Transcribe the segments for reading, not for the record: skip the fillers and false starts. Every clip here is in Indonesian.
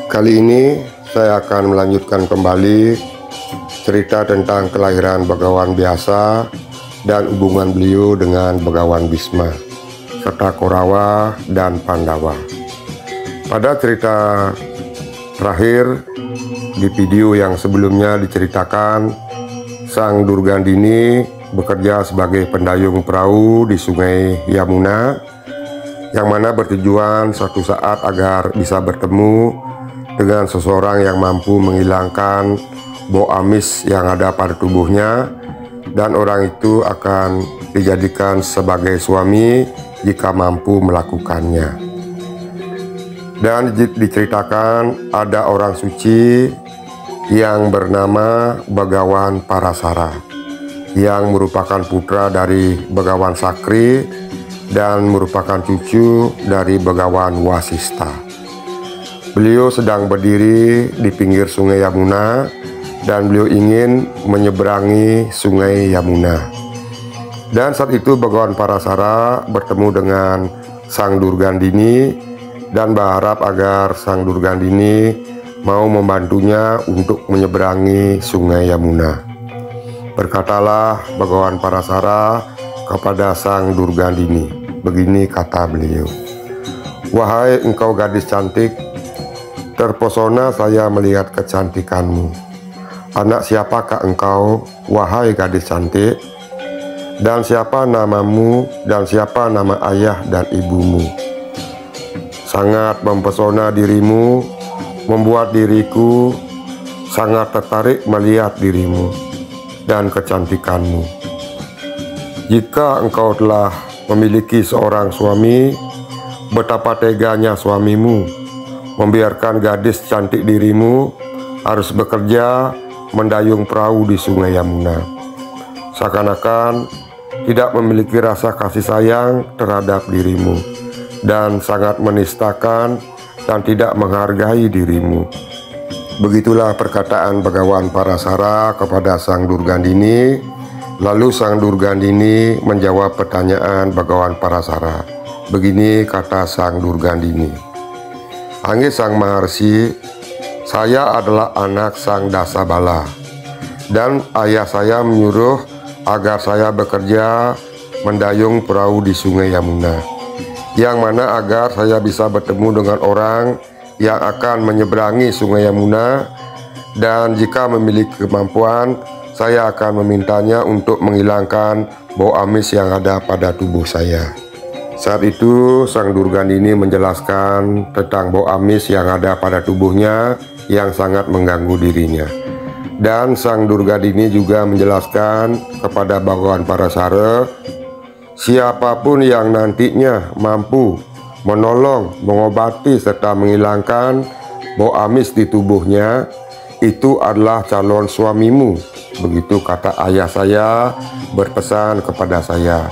Kali ini saya akan melanjutkan kembali cerita tentang kelahiran Begawan Biasa dan hubungan beliau dengan Begawan Bisma serta Korawa dan Pandawa. Pada cerita terakhir di video yang sebelumnya diceritakan, Sang Durgandini bekerja sebagai pendayung perahu di Sungai Yamuna, yang mana bertujuan suatu saat agar bisa bertemu dengan seseorang yang mampu menghilangkan bau amis yang ada pada tubuhnya, dan orang itu akan dijadikan sebagai suami jika mampu melakukannya. Dan diceritakan ada orang suci yang bernama Begawan Parasara, yang merupakan putra dari Begawan Sakri dan merupakan cucu dari Begawan Wasista. Beliau sedang berdiri di pinggir Sungai Yamuna dan beliau ingin menyeberangi Sungai Yamuna. Dan saat itu Begawan Parasara bertemu dengan Sang Durgandini dan berharap agar Sang Durgandini mau membantunya untuk menyeberangi Sungai Yamuna. Berkatalah Begawan Parasara kepada Sang Durgandini, begini kata beliau: "Wahai engkau gadis cantik, terpesona saya melihat kecantikanmu. Anak siapakah engkau, wahai gadis cantik? Dan siapa namamu dan siapa nama ayah dan ibumu? Sangat mempesona dirimu, membuat diriku sangat tertarik melihat dirimu dan kecantikanmu. Jika engkau telah memiliki seorang suami, betapa teganya suamimu membiarkan gadis cantik dirimu harus bekerja mendayung perahu di Sungai Yamuna, seakan-akan tidak memiliki rasa kasih sayang terhadap dirimu dan sangat menistakan dan tidak menghargai dirimu." Begitulah perkataan Begawan Parasara kepada Sang Durgandini. Lalu Sang Durgandini menjawab pertanyaan Begawan Parasara. Begini kata Sang Durgandini: "Angge Sang Maharsi, saya adalah anak Sang Dasabala, dan ayah saya menyuruh agar saya bekerja mendayung perahu di Sungai Yamuna, yang mana agar saya bisa bertemu dengan orang yang akan menyeberangi Sungai Yamuna, dan jika memiliki kemampuan saya akan memintanya untuk menghilangkan bau amis yang ada pada tubuh saya." Saat itu Sang Durgandini menjelaskan tentang bau amis yang ada pada tubuhnya yang sangat mengganggu dirinya. Dan Sang Durgandini juga menjelaskan kepada Begawan Parasara, siapapun yang nantinya mampu menolong, mengobati serta menghilangkan bau amis di tubuhnya, itu adalah calon suamimu. Begitu kata ayah saya berpesan kepada saya.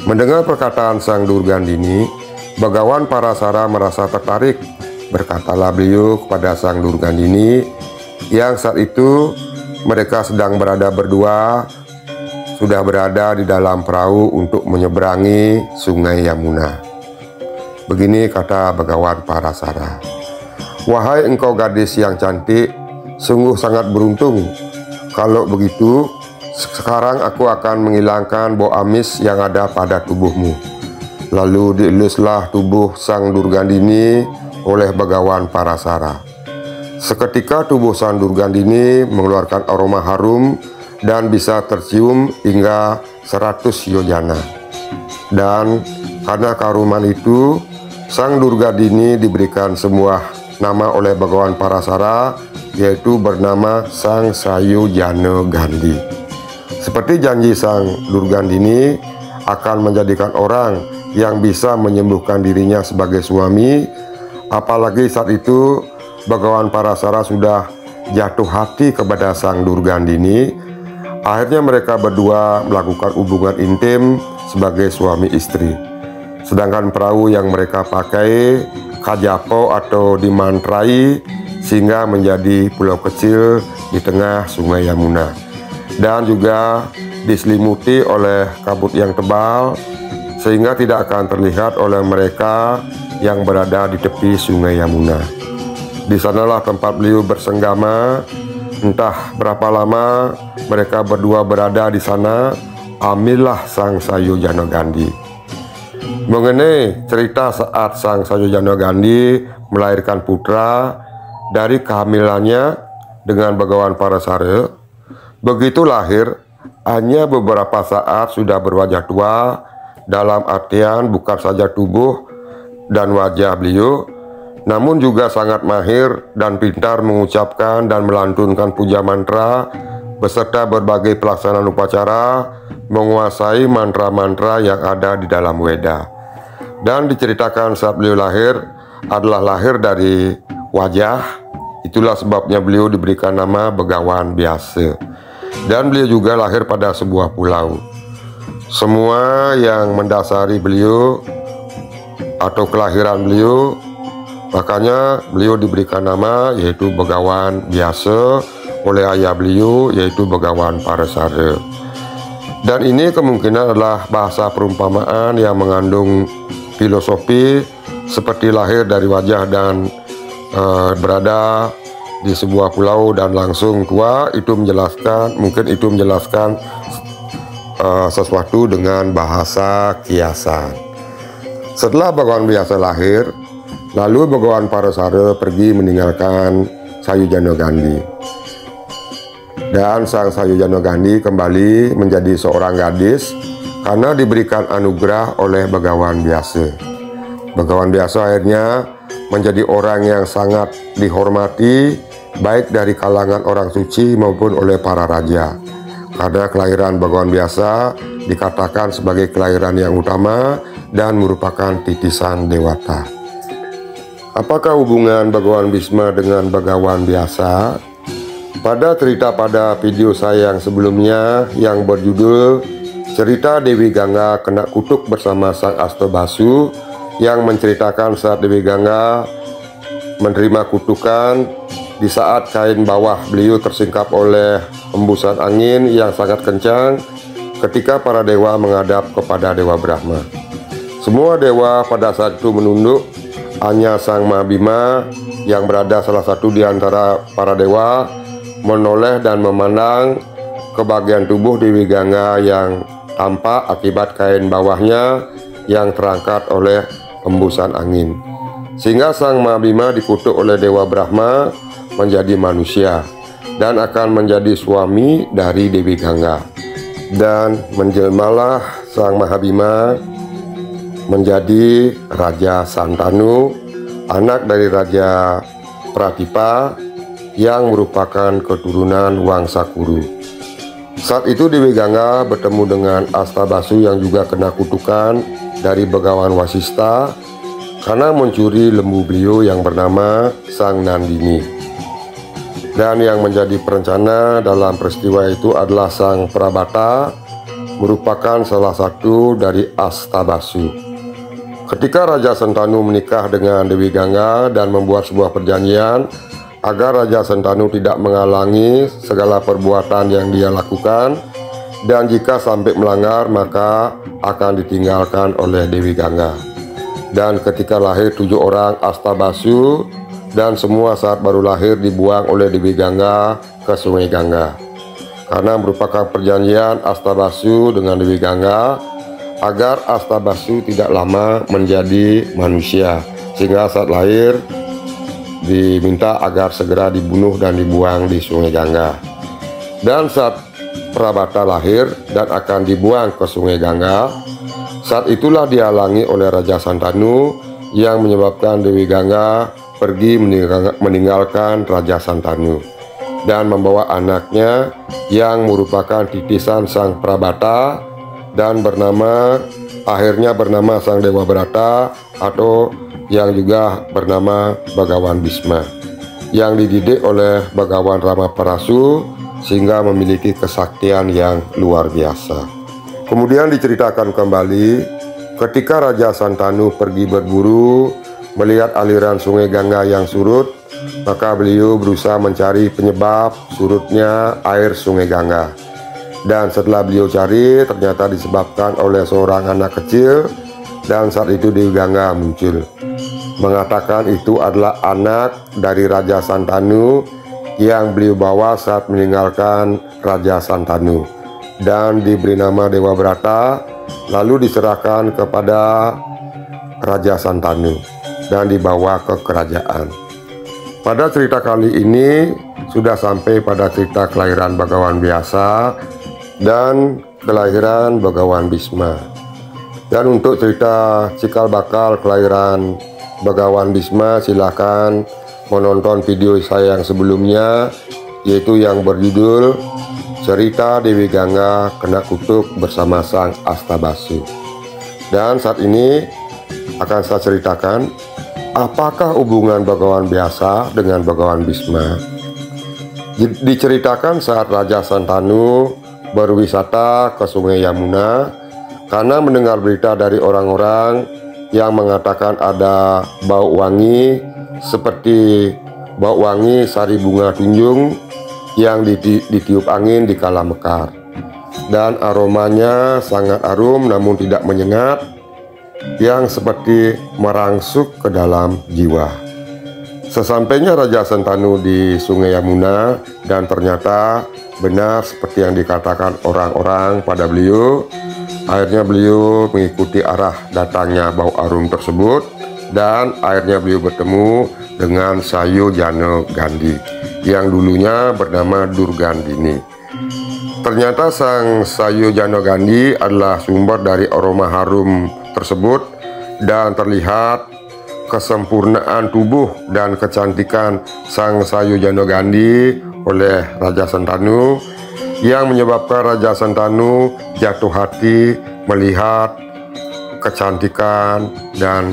Mendengar perkataan Sang Durgandini, Begawan Parasara merasa tertarik. Berkatalah beliau kepada Sang Durgandini, yang saat itu mereka sedang berada berdua, sudah berada di dalam perahu untuk menyeberangi Sungai Yamuna. Begini kata Begawan Parasara: "Wahai engkau gadis yang cantik, sungguh sangat beruntung. Kalau begitu, sekarang aku akan menghilangkan bau amis yang ada pada tubuhmu." Lalu dieluslah tubuh Sang Durgandini oleh Begawan Parasara. Seketika tubuh Sang Durgandini mengeluarkan aroma harum dan bisa tercium hingga 100 yojana. Dan karena keharuman itu, Sang Durgandini diberikan sebuah nama oleh Begawan Parasara, yaitu bernama Sang Sayujana Gandhi. Seperti janji Sang Durgandini akan menjadikan orang yang bisa menyembuhkan dirinya sebagai suami, apalagi saat itu Begawan Parasara sudah jatuh hati kepada Sang Durgandini. Akhirnya mereka berdua melakukan hubungan intim sebagai suami istri. Sedangkan perahu yang mereka pakai kajapo atau dimantrai, sehingga menjadi pulau kecil di tengah Sungai Yamuna, dan juga diselimuti oleh kabut yang tebal sehingga tidak akan terlihat oleh mereka yang berada di tepi Sungai Yamuna. Di sanalah tempat beliau bersenggama. Entah berapa lama mereka berdua berada di sana, amillah Sang Sayujana Gandhi. Mengenai cerita saat Sang Sayujana Gandhi melahirkan putra dari kehamilannya dengan Begawan Parasara, begitu lahir hanya beberapa saat sudah berwajah tua, dalam artian bukan saja tubuh dan wajah beliau, namun juga sangat mahir dan pintar mengucapkan dan melantunkan puja mantra beserta berbagai pelaksanaan upacara, menguasai mantra-mantra yang ada di dalam Weda. Dan diceritakan saat beliau lahir adalah lahir dari wajah, itulah sebabnya beliau diberikan nama Begawan Biasa. Dan beliau juga lahir pada sebuah pulau. Semua yang mendasari beliau atau kelahiran beliau, makanya beliau diberikan nama yaitu Begawan Biasa oleh ayah beliau yaitu Begawan Parasara. Dan ini kemungkinan adalah bahasa perumpamaan yang mengandung filosofi seperti lahir dari wajah dan berada di sebuah pulau dan langsung tua. Itu menjelaskan, mungkin itu menjelaskan sesuatu dengan bahasa kiasan. Setelah Begawan Biasa lahir, lalu Begawan Parasara pergi meninggalkan Sayujana Gandhi. Dan Sang Sayujana Gandhi kembali menjadi seorang gadis karena diberikan anugerah oleh Begawan Biasa. Begawan Biasa akhirnya menjadi orang yang sangat dihormati baik dari kalangan orang suci maupun oleh para raja. Karena kelahiran Begawan Biasa dikatakan sebagai kelahiran yang utama dan merupakan titisan dewata. Apakah hubungan Begawan Bisma dengan Begawan Biasa? Pada cerita pada video saya yang sebelumnya yang berjudul Cerita Dewi Gangga Kena Kutuk bersama Sang Astabasu, yang menceritakan saat Dewi Gangga menerima kutukan di saat kain bawah beliau tersingkap oleh hembusan angin yang sangat kencang ketika para dewa menghadap kepada Dewa Brahma. Semua dewa pada saat itu menunduk, hanya Sang Mahabima yang berada salah satu di antara para dewa menoleh dan memandang ke bagian tubuh Dewi Gangga yang tampak akibat kain bawahnya yang terangkat oleh hembusan angin. Sehingga Sang Mahabima dikutuk oleh Dewa Brahma menjadi manusia dan akan menjadi suami dari Dewi Gangga. Dan menjelmalah Sang Mahabima menjadi Raja Santanu, anak dari Raja Pratipa yang merupakan keturunan Wangsa Kuru. Saat itu Dewi Gangga bertemu dengan Astabasu yang juga kena kutukan dari Begawan Wasista karena mencuri lembu beliau yang bernama Sang Nandini. Dan yang menjadi perencana dalam peristiwa itu adalah Sang Prabata, merupakan salah satu dari Astabasu. Ketika Raja Santanu menikah dengan Dewi Gangga dan membuat sebuah perjanjian agar Raja Santanu tidak menghalangi segala perbuatan yang dia lakukan, dan jika sampai melanggar maka akan ditinggalkan oleh Dewi Gangga. Dan ketika lahir 7 orang Astabasu, dan semua saat baru lahir dibuang oleh Dewi Gangga ke Sungai Gangga, karena merupakan perjanjian Astabasu dengan Dewi Gangga agar Astabasu tidak lama menjadi manusia, sehingga saat lahir diminta agar segera dibunuh dan dibuang di Sungai Gangga. Dan saat Prabata lahir dan akan dibuang ke Sungai Gangga, saat itulah dihalangi oleh Raja Santanu yang menyebabkan Dewi Gangga pergi meninggalkan Raja Santanu dan membawa anaknya yang merupakan titisan Sang Prabata dan akhirnya bernama Sang Dewa Brata atau yang juga bernama Begawan Bisma, yang dididik oleh Begawan Ramaparasu sehingga memiliki kesaktian yang luar biasa. Kemudian diceritakan kembali ketika Raja Santanu pergi berburu melihat aliran Sungai Gangga yang surut, maka beliau berusaha mencari penyebab surutnya air Sungai Gangga. Dan setelah beliau cari, ternyata disebabkan oleh seorang anak kecil, dan saat itu Dewi Gangga muncul. mengatakan itu adalah anak dari Raja Santanu yang beliau bawa saat meninggalkan Raja Santanu dan diberi nama Dewa Brata, lalu diserahkan kepada Raja Santanu dan dibawa ke kerajaan. Pada cerita kali ini sudah sampai pada cerita kelahiran Bagawan Biasa dan kelahiran Bagawan Bisma. Dan untuk cerita cikal bakal kelahiran Bagawan Bisma, silahkan menonton video saya yang sebelumnya, yaitu yang berjudul Cerita Dewi Gangga Kena Kutuk Bersama Sang Astabasu. Dan saat ini akan saya ceritakan apakah hubungan Bagawan Biasa dengan Bagawan Bisma. Diceritakan saat Raja Santanu berwisata ke Sungai Yamuna karena mendengar berita dari orang-orang yang mengatakan ada bau wangi seperti bau wangi sari bunga tunjung yang ditiup angin di kala mekar, dan aromanya sangat harum namun tidak menyengat, yang seperti merangsuk ke dalam jiwa. Sesampainya Raja Santanu di Sungai Yamuna, dan ternyata benar seperti yang dikatakan orang-orang pada beliau, akhirnya beliau mengikuti arah datangnya bau harum tersebut, dan akhirnya beliau bertemu dengan Sayo Jano Gandhi yang dulunya bernama Durgandini. Ternyata sang Sayo Jano Gandhi adalah sumber dari aroma harum tersebut, dan terlihat kesempurnaan tubuh dan kecantikan sang Sayo Jano Gandhi oleh Raja Santanu, yang menyebabkan Raja Santanu jatuh hati melihat kecantikan dan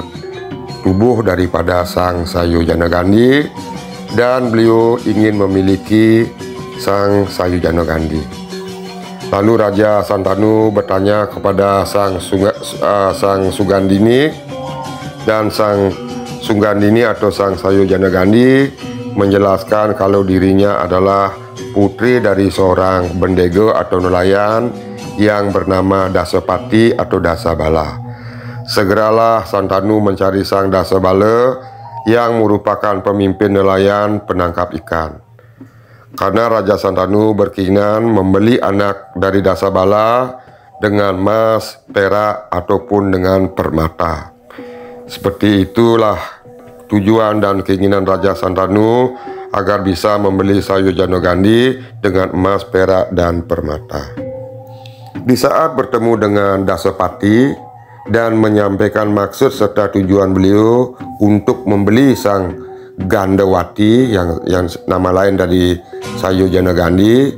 tubuh daripada sang Sayo Jano Gandhi, dan beliau ingin memiliki sang Sayo Jano Gandhi. Lalu Raja Santanu bertanya kepada sang Sugandini, dan sang Sugandini atau sang Sayo Jano Gandhi menjelaskan kalau dirinya adalah putri dari seorang bendego atau nelayan yang bernama Dasapati atau Dasabala. Segeralah Santanu mencari sang Dasabala yang merupakan pemimpin nelayan penangkap ikan. Karena Raja Santanu berkeinginan membeli anak dari Dasabala dengan emas, perak, ataupun dengan permata. Seperti itulah tujuan dan keinginan Raja Santanu agar bisa membeli Sayo Jano Gandhi dengan emas, perak, dan permata. Di saat bertemu dengan Dasapati dan menyampaikan maksud serta tujuan beliau untuk membeli sang Gandawati yang nama lain dari Sayo Jano Gandhi,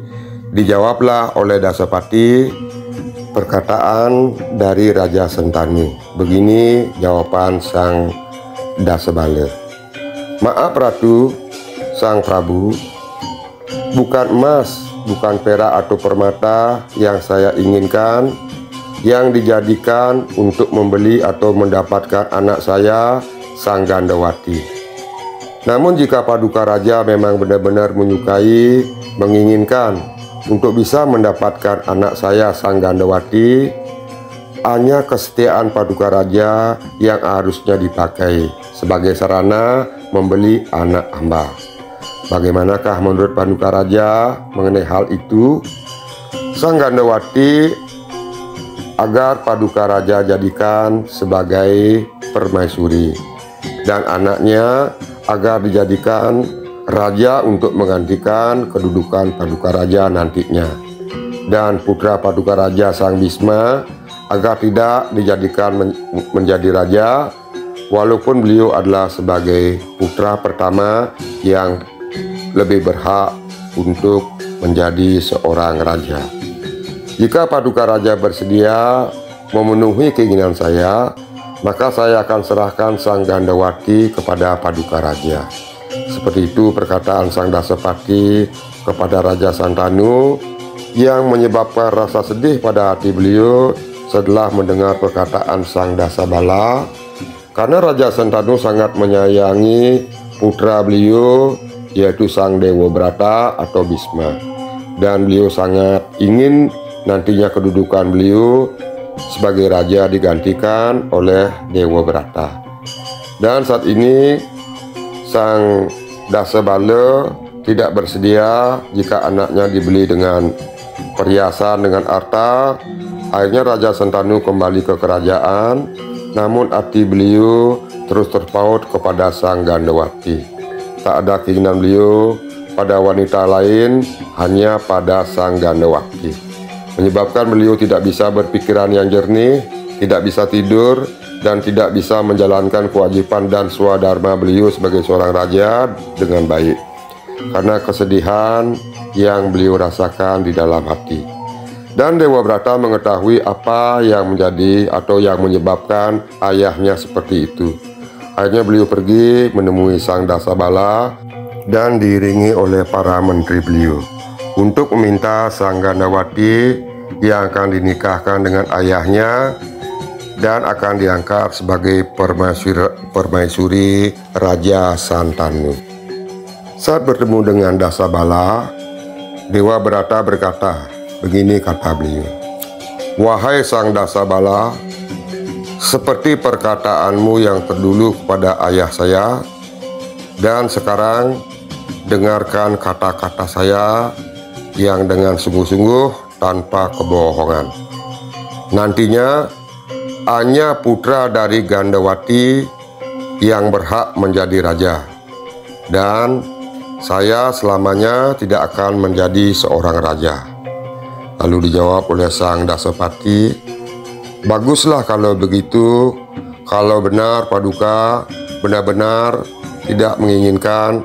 dijawablah oleh Dasapati perkataan dari Raja Santanu. Begini jawaban sang Dasabala. Maaf Ratu, sang Prabu, bukan emas, bukan perak atau permata yang saya inginkan, yang dijadikan untuk membeli atau mendapatkan anak saya, sang Gandawati. Namun jika Paduka Raja memang benar-benar menyukai, menginginkan untuk bisa mendapatkan anak saya, sang Gandawati, hanya kesetiaan Paduka Raja yang harusnya dipakai sebagai sarana membeli anak hamba. Bagaimanakah menurut Paduka Raja mengenai hal itu? Sang Gandawati agar Paduka Raja jadikan sebagai permaisuri, dan anaknya agar dijadikan raja untuk menggantikan kedudukan Paduka Raja nantinya. Dan putra Paduka Raja sang Bisma agar tidak dijadikan menjadi raja, walaupun beliau adalah sebagai putra pertama yang lebih berhak untuk menjadi seorang raja. Jika Paduka Raja bersedia memenuhi keinginan saya, maka saya akan serahkan sang Gandawati kepada Paduka Raja. Seperti itu perkataan sang Dasapati kepada Raja Santanu, yang menyebabkan rasa sedih pada hati beliau setelah mendengar perkataan sang Dasabala, karena Raja Santanu sangat menyayangi putra beliau, yaitu sang Dewa Brata atau Bisma, dan beliau sangat ingin nantinya kedudukan beliau sebagai raja digantikan oleh Dewa Brata. Dan saat ini sang Dasabala tidak bersedia jika anaknya dibeli dengan perhiasan, dengan harta. Akhirnya Raja Santanu kembali ke kerajaan, namun hati beliau terus terpaut kepada sang Gandawati. Tak ada keinginan beliau pada wanita lain, hanya pada sang Gandawati. Menyebabkan beliau tidak bisa berpikiran yang jernih, tidak bisa tidur, dan tidak bisa menjalankan kewajiban dan swadharma beliau sebagai seorang raja dengan baik, karena kesedihan yang beliau rasakan di dalam hati. Dan Dewa Brata mengetahui apa yang menjadi atau yang menyebabkan ayahnya seperti itu. Akhirnya beliau pergi menemui sang Dasabala dan diiringi oleh para menteri beliau untuk meminta sang Gandawati yang akan dinikahkan dengan ayahnya dan akan diangkat sebagai permaisuri Raja Santanu. Saat bertemu dengan Dasabala, Dewa Brata berkata, begini kata beliau, "Wahai sang Dasabala, seperti perkataanmu yang terdulu kepada ayah saya, dan sekarang dengarkan kata-kata saya yang dengan sungguh-sungguh tanpa kebohongan. Nantinya hanya putra dari Gandawati yang berhak menjadi raja, dan saya selamanya tidak akan menjadi seorang raja." Lalu dijawab oleh sang Dasapati, "Baguslah kalau begitu, kalau benar Paduka benar-benar tidak menginginkan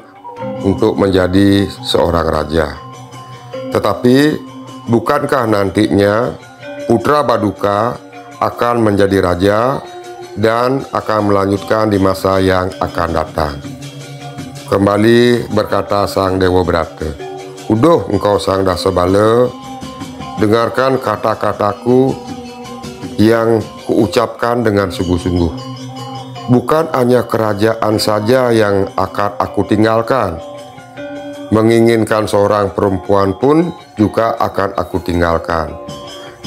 untuk menjadi seorang raja. Tetapi bukankah nantinya putra Paduka akan menjadi raja dan akan melanjutkan di masa yang akan datang?" Kembali berkata sang Dewa Brata, "Uduh engkau sang Dasabala, dengarkan kata-kataku yang kuucapkan dengan sungguh-sungguh. Bukan hanya kerajaan saja yang akan aku tinggalkan. Menginginkan seorang perempuan pun juga akan aku tinggalkan.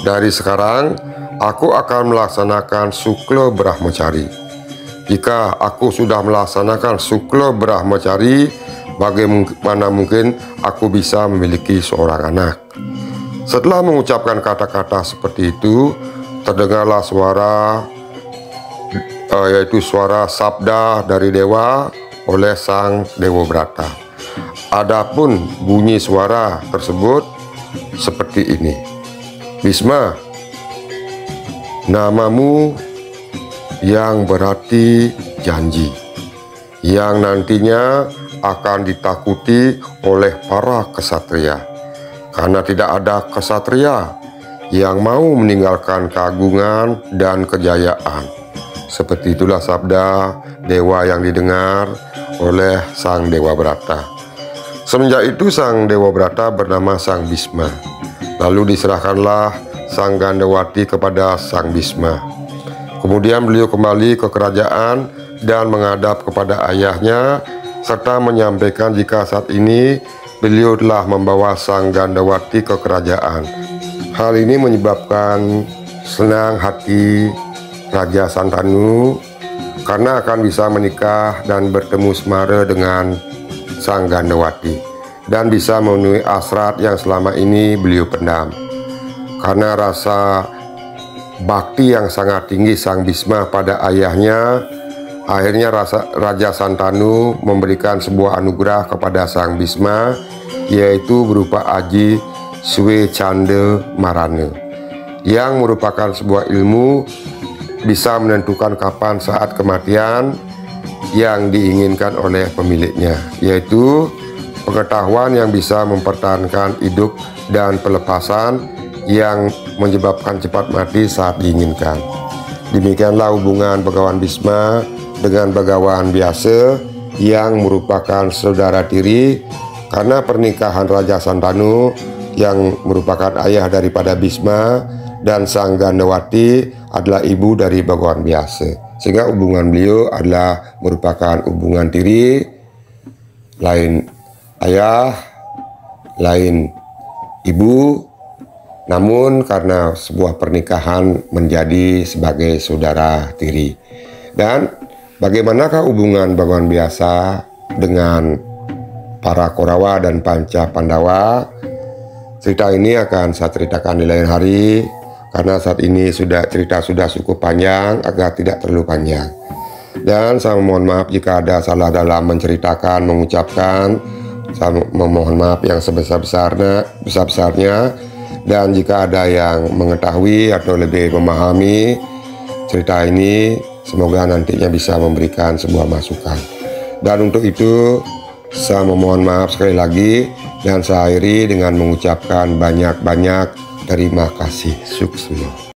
Dari sekarang, aku akan melaksanakan Sukla Brahmacari. Jika aku sudah melaksanakan Sukla Brahmacari, bagaimana mungkin aku bisa memiliki seorang anak?" Setelah mengucapkan kata-kata seperti itu, terdengarlah suara, yaitu suara sabda dari dewa oleh sang Dewa Brata. Adapun bunyi suara tersebut seperti ini, "Bisma, namamu yang berarti janji, yang nantinya akan ditakuti oleh para kesatria. Karena tidak ada kesatria yang mau meninggalkan keagungan dan kejayaan." Seperti itulah sabda dewa yang didengar oleh sang Dewa Brata. Semenjak itu sang Dewa Brata bernama sang Bisma. Lalu diserahkanlah sang Gandawati kepada sang Bisma. Kemudian beliau kembali ke kerajaan dan menghadap kepada ayahnya serta menyampaikan jika saat ini beliau telah membawa sang Gandawati ke kerajaan. Hal ini menyebabkan senang hati Raja Santanu karena akan bisa menikah dan bertemu semara dengan sang Gandawati dan bisa memenuhi hasrat yang selama ini beliau pendam. Karena rasa bakti yang sangat tinggi sang Bisma pada ayahnya, akhirnya Raja Santanu memberikan sebuah anugerah kepada sang Bisma, yaitu berupa Aji Swe Canda Marana, yang merupakan sebuah ilmu bisa menentukan kapan saat kematian yang diinginkan oleh pemiliknya, yaitu pengetahuan yang bisa mempertahankan hidup dan pelepasan yang menyebabkan cepat mati saat diinginkan. Demikianlah hubungan Begawan Bisma dengan Begawan Biasa yang merupakan saudara tiri, karena pernikahan Raja Santanu yang merupakan ayah daripada Bisma dan sang Gandawati adalah ibu dari Begawan Biasa, sehingga hubungan beliau adalah merupakan hubungan tiri, lain ayah, lain ibu, namun karena sebuah pernikahan menjadi sebagai saudara tiri. Dan Bagaimanakah hubungan Bagawan Biasa dengan para Korawa dan Panca Pandawa? Cerita ini akan saya ceritakan di lain hari, karena saat ini cerita sudah cukup panjang agar tidak terlalu panjang. Dan saya mohon maaf jika ada salah dalam menceritakan, mengucapkan. Saya memohon maaf yang sebesar-besarnya. Dan jika ada yang mengetahui atau lebih memahami cerita ini, semoga nantinya bisa memberikan sebuah masukan. Dan untuk itu saya memohon maaf sekali lagi, dan saya akhiri dengan mengucapkan banyak-banyak terima kasih. Sukses.